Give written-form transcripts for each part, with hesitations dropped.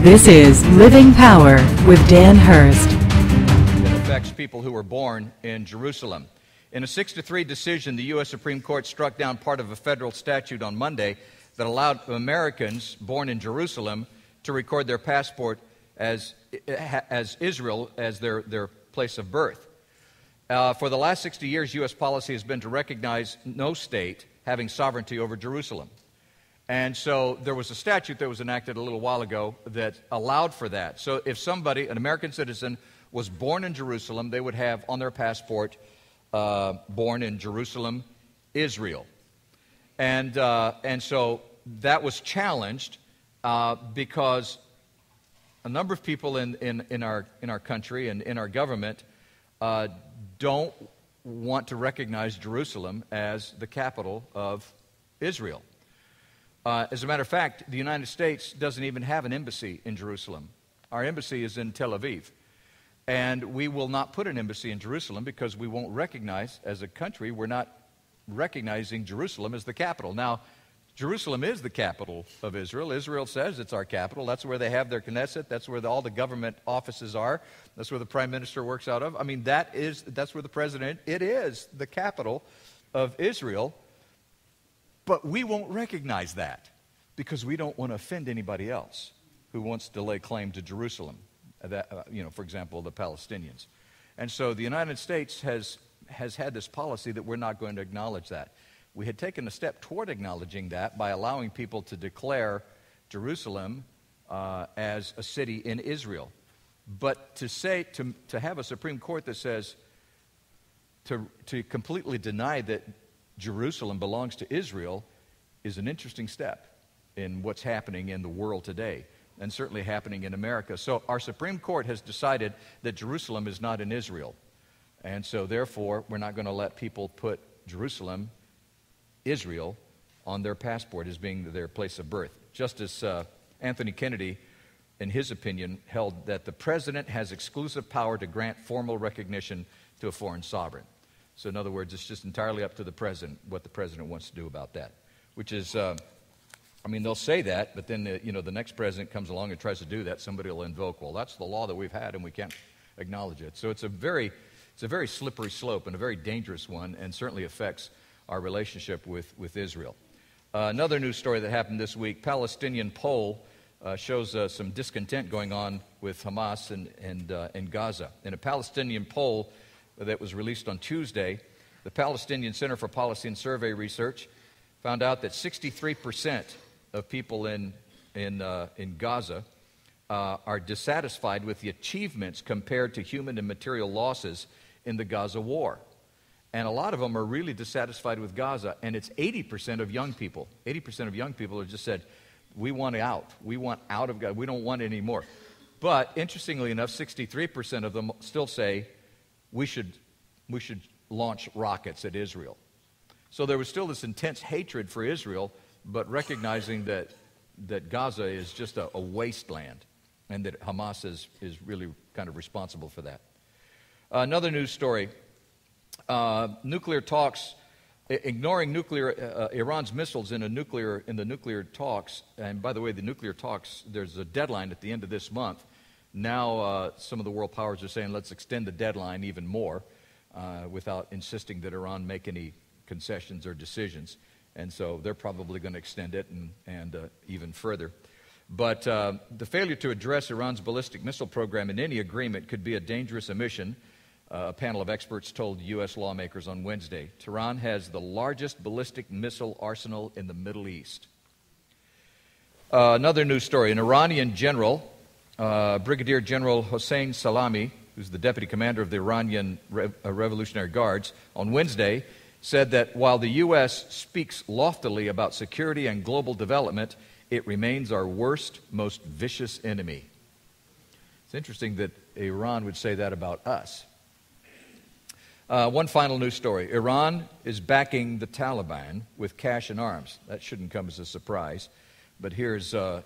This is Living Power with Dan Hurst. It affects people who were born in Jerusalem. In a 6-3 decision, the U.S. Supreme Court struck down part of a federal statute on Monday that allowed Americans born in Jerusalem to record their passport as Israel as their place of birth. For the last 60 years, U.S. policy has been to recognize no state having sovereignty over Jerusalem. And so there was a statute that was enacted a little while ago that allowed for that. So if somebody, an American citizen, was born in Jerusalem, they would have on their passport, born in Jerusalem, Israel. And so that was challenged because a number of people in our country and in our government don't want to recognize Jerusalem as the capital of Israel. As a matter of fact, the United States doesn't even have an embassy in Jerusalem. Our embassy is in Tel Aviv. And we will not put an embassy in Jerusalem because we won't recognize, as a country, we're not recognizing Jerusalem as the capital. Now, Jerusalem is the capital of Israel. Israel says it's our capital. That's where they have their Knesset. That's where all the government offices are. That's where the prime minister works out of. I mean, that's where the president, it is the capital of Israel. But we won't recognize that because we don't want to offend anybody else who wants to lay claim to Jerusalem. For example, the Palestinians. And so the United States has had this policy that we're not going to acknowledge that. We had taken a step toward acknowledging that by allowing people to declare Jerusalem as a city in Israel. But to have a Supreme Court that says to completely deny that Jerusalem belongs to Israel is an interesting step in what's happening in the world today, and certainly happening in America. So our Supreme Court has decided that Jerusalem is not in Israel. And so therefore, we're not going to let people put Jerusalem, Israel, on their passport as being their place of birth. Justice Anthony Kennedy, in his opinion, held that the president has exclusive power to grant formal recognition to a foreign sovereign. So in other words, it's just entirely up to the president what the president wants to do about that, which is, they'll say that, but then, the next president comes along and tries to do that, somebody will invoke, well, that's the law that we've had and we can't acknowledge it. So it's a very slippery slope and a very dangerous one, and certainly affects our relationship with Israel. Another news story that happened this week, Palestinian poll shows some discontent going on with Hamas and Gaza. In a Palestinian poll that was released on Tuesday, the Palestinian Center for Policy and Survey Research found out that 63% of people in Gaza are dissatisfied with the achievements compared to human and material losses in the Gaza war. And a lot of them are really dissatisfied with Gaza, and it's 80% of young people. 80% of young people have just said, we want out. We want out of Gaza. We don't want it anymore. But interestingly enough, 63% of them still say, we should launch rockets at Israel. So there was still this intense hatred for Israel, but recognizing that Gaza is just a wasteland and that Hamas is really kind of responsible for that. Another news story, nuclear talks, ignoring Iran's missiles in the nuclear talks. And by the way, the nuclear talks, there's a deadline at the end of this month. Now some of the world powers are saying, let's extend the deadline even more without insisting that Iran make any concessions or decisions. And so they're probably going to extend it and even further. But the failure to address Iran's ballistic missile program in any agreement could be a dangerous omission, a panel of experts told U.S. lawmakers on Wednesday. Tehran has the largest ballistic missile arsenal in the Middle East. Another news story, an Iranian general, Brigadier General Hossein Salami, who's the deputy commander of the Iranian Revolutionary Guards, on Wednesday said that while the U.S. speaks loftily about security and global development, it remains our worst, most vicious enemy. It's interesting that Iran would say that about us. One final news story. Iran is backing the Taliban with cash and arms. That shouldn't come as a surprise, but here's a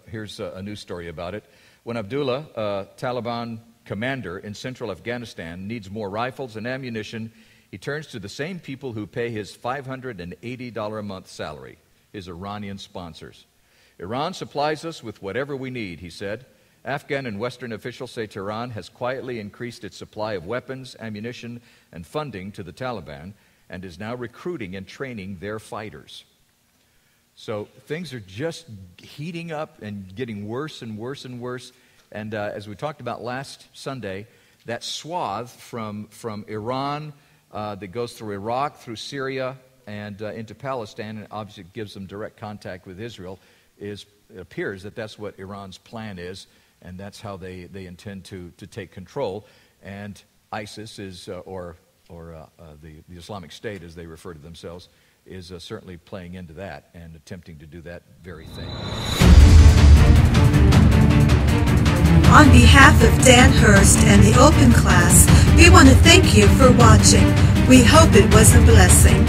news story about it. When Abdullah, a Taliban commander in central Afghanistan, needs more rifles and ammunition, he turns to the same people who pay his $580 a month salary, his Iranian sponsors. Iran supplies us with whatever we need, he said, Afghan and Western officials say Tehran has quietly increased its supply of weapons, ammunition, and funding to the Taliban and is now recruiting and training their fighters. So things are just heating up and getting worse and worse and worse. And as we talked about last Sunday, that swath from Iran that goes through Iraq, through Syria, and into Palestine, and obviously gives them direct contact with Israel, it appears that that's what Iran's plan is, and that's how they intend to take control. And ISIS is, or the Islamic State, as they refer to themselves, is certainly playing into that and attempting to do that very thing. On behalf of Dan Hurst and the Open Class, we want to thank you for watching. We hope it was a blessing.